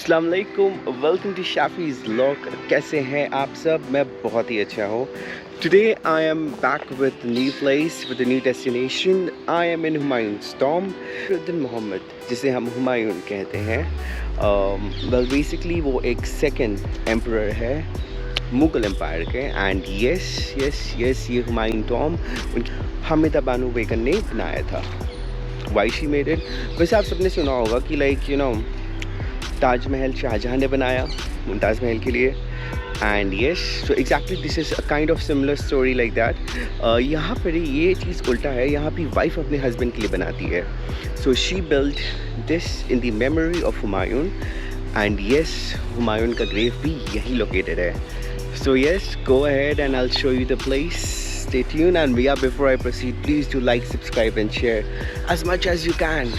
अस्सलाम वालेकुम, welcome to शाफीज़ vlog. कैसे हैं आप सब? मैं बहुत ही अच्छा हूँ। Today I am back with new place with a new destination. I am in Humayun's tomb. Khurram Mohammad, जिसे हम हुमायूं कहते हैं, वेल बेसिकली वो एक सेकंड एम्परर है मुगल एम्पायर के। एंड यस यस यस, ये हुमायूं टॉम हामिदा बानो बेगम ने बनाया था। Why she made it? वैसे आप सबने सुना होगा कि लाइक ताजमहल शाहजहाँ ने बनाया मुमताज़ महल के लिए। And yes, so exactly this is a kind of similar story like that. यहाँ पर ये चीज़ उल्टा है, यहाँ पे वाइफ अपने हस्बैंड के लिए बनाती है। So she build this in the memory of Humayun. And yes, Humayun का ग्रेव भी यही लोकेटेड है। So yes, go ahead and I will show you the place. Stay tuned, and yeah, before I proceed, please do like, subscribe and share as much as you can.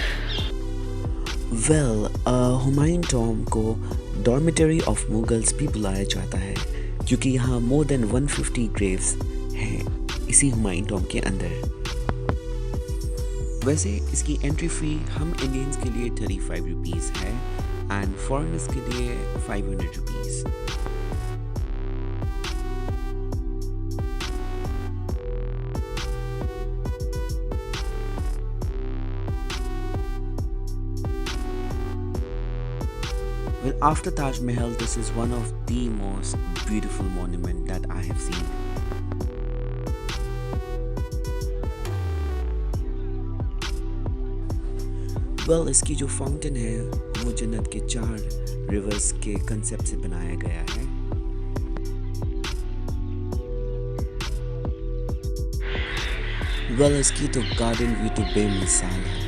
Humayun Tom को dormitory of Mughals भी बुलाया जाता है क्योंकि यहाँ more than 150 Graves हैं इसी Humayun Tom के अंदर। वैसे इसकी एंट्री फ़ी हम इंडियंस के लिए 35 रुपीज़ है एंड फॉरेनर्स के लिए 500 rupees. Well, after Taj Mahal, this is one of the most beautiful monument that I have seen. Well, इसकी जो फाउंटेन है वो जन्नत के 4 रिवर्स के कंसेप्ट से बनाया गया है। Well, इसकी तो गार्डन व्यू तो बेमिसाल है।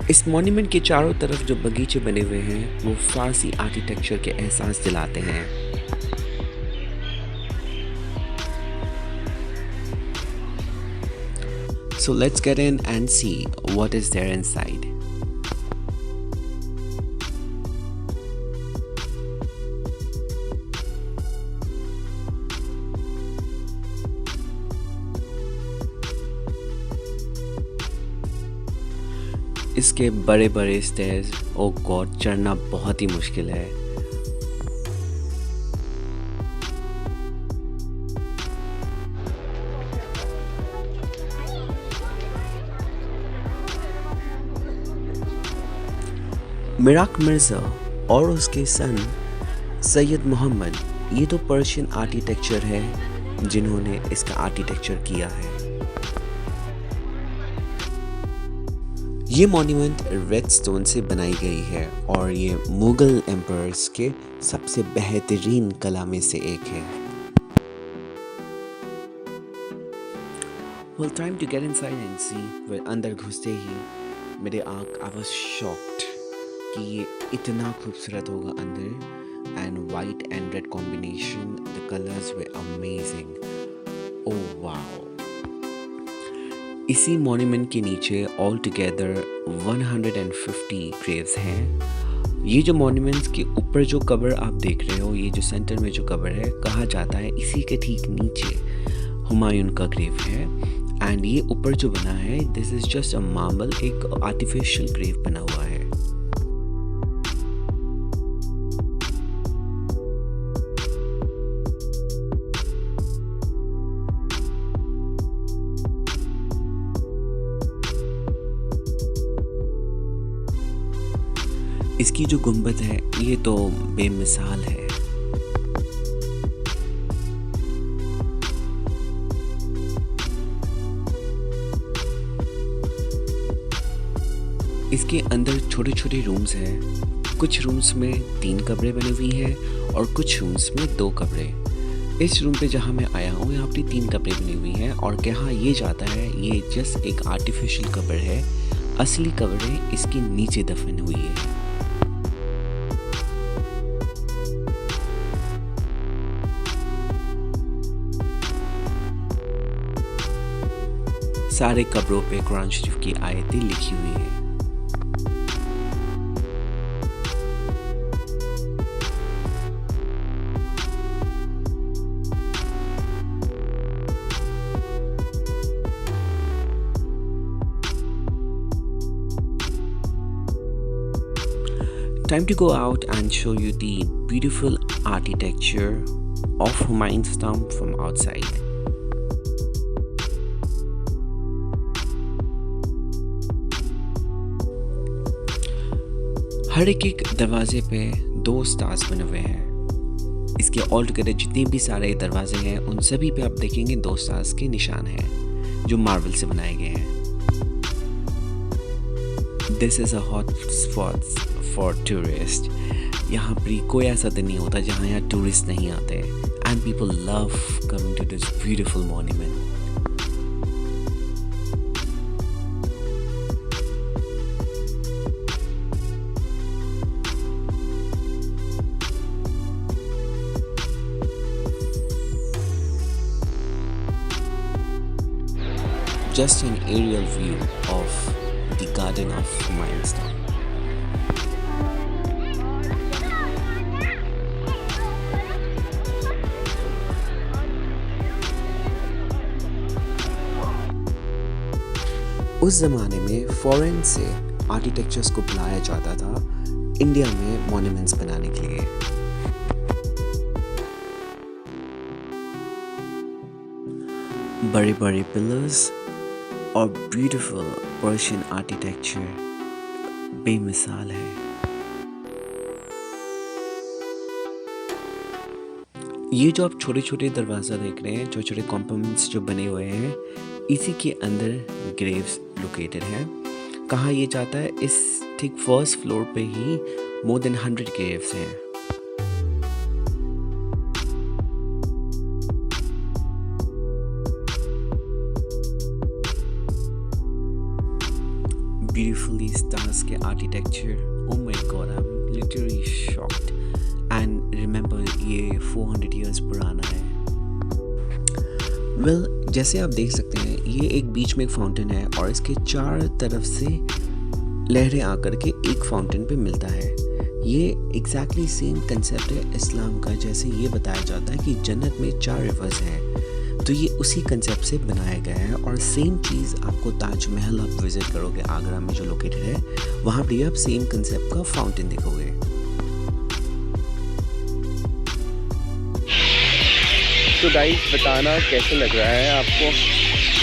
इस मॉन्यूमेंट के चारों तरफ जो बगीचे बने हुए हैं वो फारसी आर्किटेक्चर के एहसास दिलाते हैं। So let's get in and see what is there inside. इसके बड़े बड़े स्टेयर्स, ओ गॉड, चढ़ना बहुत ही मुश्किल है। मिराक मिर्ज़ा और उसके सन सैयद मोहम्मद, ये तो पर्शियन आर्किटेक्चर है जिन्होंने इसका आर्किटेक्चर किया है। ये मॉन्यूमेंट रेड स्टोन से बनाई गई है और ये मुगल एम्परर्स के सबसे बेहतरीन कला में से एक है। Well, time to get inside and see. Well, अंदर घुसते ही मेरे आँख, I was shocked कि ये इतना खूबसूरत होगा अंदर। And white and red combination, the colors were amazing. Oh wow! इसी मॉन्यूमेंट के नीचे ऑल टुगेदर 150 ग्रेव्स हैं। ये जो मॉन्यूमेंट्स के ऊपर जो कब्र आप देख रहे हो, ये जो सेंटर में जो कब्र है, कहा जाता है इसी के ठीक नीचे हुमायूं का ग्रेव है। एंड ये ऊपर जो बना है, this is just a marble, एक आर्टिफिशियल ग्रेव बना हुआ है। इसकी जो गुंबद है ये तो बेमिसाल है। इसके अंदर छोटे छोटे रूम्स हैं। कुछ रूम्स में 3 कमरे बने हुई हैं और कुछ रूम्स में 2 कमरे। इस रूम पे जहाँ मैं आया हूँ यहाँ पे 3 कमरे बनी हुई हैं और कहा ये जाता है ये जस्ट एक आर्टिफिशियल कब्र है, असली कब्र इसके नीचे दफन हुई है। सारे कब्रों पे कुरान शरीफ की आयतें लिखी हुई हैं। Time to go out and show you the beautiful architecture of Humayun's tomb from outside. हर एक दरवाजे पे 2 स्टार्स बने हुए हैं। इसके ऑल टुगेदर जितने भी सारे दरवाजे हैं उन सभी पे आप देखेंगे 2 स्टार्स के निशान हैं जो मार्बल से बनाए गए हैं। This is a hot spot for tourist. यहाँ पर कोई ऐसा दिन नहीं होता जहाँ यहाँ टूरिस्ट नहीं आते and people love coming to this beautiful monument. Just an aerial view of the garden of Humayun's tomb. उस ज़माने में फॉरेन से आर्किटेक्चर्स को बुलाया जाता था इंडिया में मॉन्यूमेंट्स बनाने के लिए। बड़े बड़े पिलर्स और ब्यूटीफुल पर्शियन आर्किटेक्चर बेमिसाल है। ये जो आप छोटे छोटे दरवाज़ा देख रहे हैं, छोटे छोटे कॉम्पाउंड्स जो बने हुए हैं, इसी के अंदर ग्रेव्स लोकेटेड हैं। कहा यह जाता है इस ठीक फर्स्ट फ्लोर पे ही मोर देन 100 ग्रेव्स हैं। Beautifully stars के architecture, oh my god, I'm literally shocked. And remember ये 400 years पुराना है। Well, जैसे आप देख सकते हैं ये एक बीच में एक फाउंटेन है और इसके 4 तरफ से लहरें आकर के एक फाउंटेन पे मिलता है। ये एग्जैक्टली सेम कंसेप्ट है इस्लाम का, जैसे ये बताया जाता है कि जन्नत में 4 रिवर्स हैं, तो ये उसी कंसेप्ट से बनाया गया है। और सेम चीज़ आपको ताजमहल आप विजिट करोगे आगरा में जो लोकेटेड है, वहाँ भी आप सेम कंसेप्ट का फाउंटेन देखोगे। तो गाइस बताना कैसे लग रहा है आपको?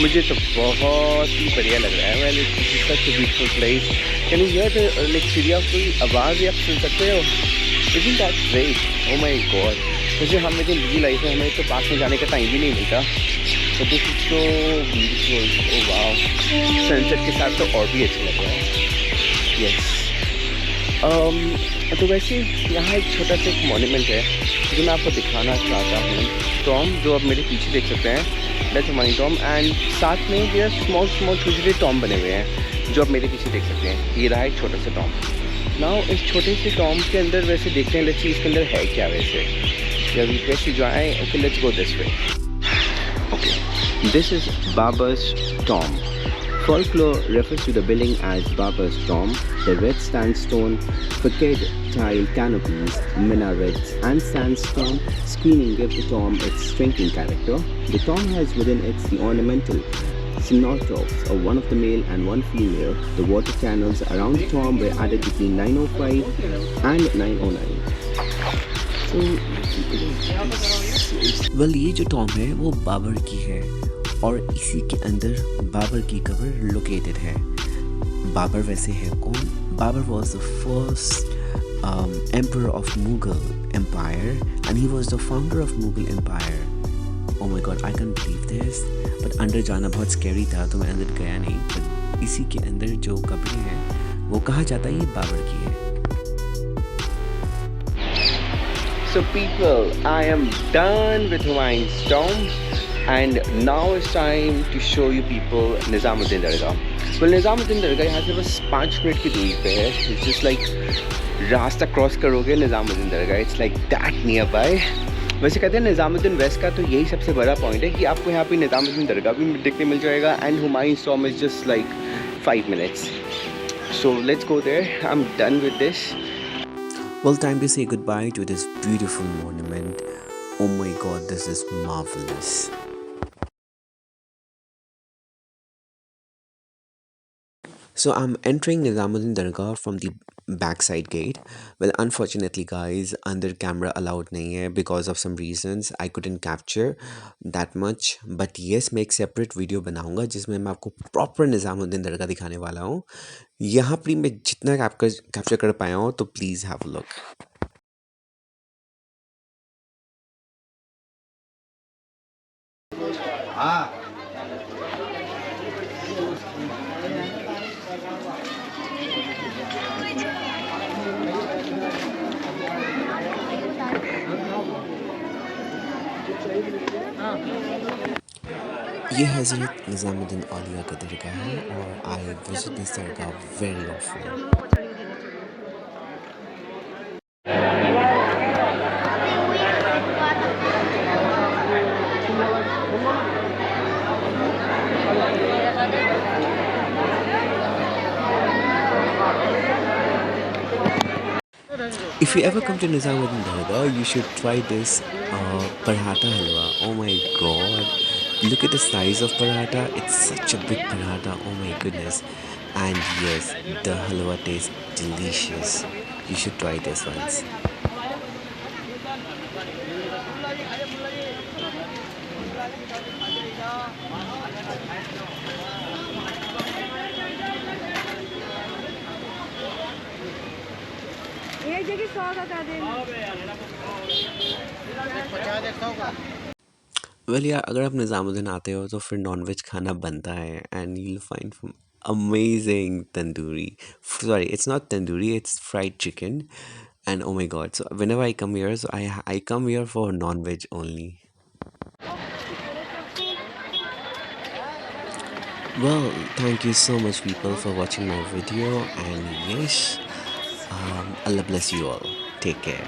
मुझे तो बहुत ही बढ़िया लग रहा है। Well it's such a beautiful place. Can you here the like चिड़िया कोई आवाज़ आप सुन सकते हो? Isn't that great? Oh my God. मुझे हमें तो बिजी लाइफ है, हमें तो पास में जाने का टाइम भी नहीं मिलता। तो this is so beautiful. Oh wow, sunset के साथ तो और भी अच्छा लग रहा है। यस। तो वैसे यहाँ एक छोटा सा एक मॉन्यूमेंट है जो मैं आपको दिखाना चाहता हूँ। टॉम जो आप मेरे पीछे देख सकते हैं, दैट्स हुमायूं टॉम। एंड साथ में ये स्मॉल स्मॉल छोटे छोटे टॉम बने हुए हैं जो आप मेरे पीछे देख सकते हैं। ये रहा एक छोटा सा टॉम। नाउ इस छोटे से टॉम के अंदर वैसे देखते हैं, लेट्स सी इसके अंदर है क्या वैसे। या रिक्वेस्ट जो आए, okay let's go this way. Okay, this is Babar's Tom. Folklore refers to the building as Baba's tomb. The red sandstone, facade tile canopies, minarets, and sandstone screening give the tomb its shrinking character. The tomb has within it the ornamental cenotaphs of one of the male and one female. The water channels around the tomb were added between 905 and 909. Well, ये जो Tom है वो बाबर की है और इसी के अंदर बाबर की कब्र लोकेटेड है। बाबर वैसे है कौन? Babur was the first emperor of Mughal empire and he was the founder of Mughal empire. Oh my God, I can believe this. But अंदर जाना बहुत स्कैरी था तो मैं अंदर गया नहीं। बट इसी के अंदर जो कब्रें हैं वो कहा जाता है ये बाबर की है। So people, I am done with Humayun's tomb. And now it's time to show you people Nizamuddin Dargah. Well, Nizamuddin Dargah यहाँ से बस 5 मिनट की दूरी पे है। It's just like रास्ता क्रॉस करोगे Nizamuddin Dargah, it's like that nearby. वैसे कहते हैं निज़ामुद्दीन वेस्ट का तो यही सबसे बड़ा पॉइंट है कि आपको यहाँ पे निज़ामुद्दीन दरगाह भी देखने मिल जाएगा and Humayun's tomb is just like 5 minutes. So let's go there. I'm done with this. Well, time to say goodbye to this beautiful monument. Oh my god, this is marvelous. So I'm entering Nizamuddin Dargah from the back side gate. Well unfortunately guys अंदर camera allowed नहीं है because of some reasons I couldn't capture that much, but yes मैं एक separate video बनाऊंगा जिसमें मैं आपको proper Nizamuddin दरगाह दिखाने वाला हूँ। यहाँ पर मैं जितना कैप्चर कर पाया हूँ तो प्लीज़ हैव अ लुक। ये हज़रत निज़ामुद्दीन औलिया का दरगाह है और I visit this Dargah very often. If you ever come to Nizamuddin Dargah, you should try this paratha halwa. Oh my god. Look at the size of paratha. It's such a big paratha. Oh my goodness. And yes, the halwa tastes delicious. You should try this once. एक जगह 100 का कर देना। Well यार अगर आप निज़ामुद्दीन आते हो तो फिर नॉनवेज खाना बनता है and you'll find amazing tandoori. Sorry, it's not tandoori, it's fried chicken. And oh my god, so whenever I come here, so I come here for non-veg only. Well, thank you so much people for watching my video, and yes, Allah bless you all. Take care.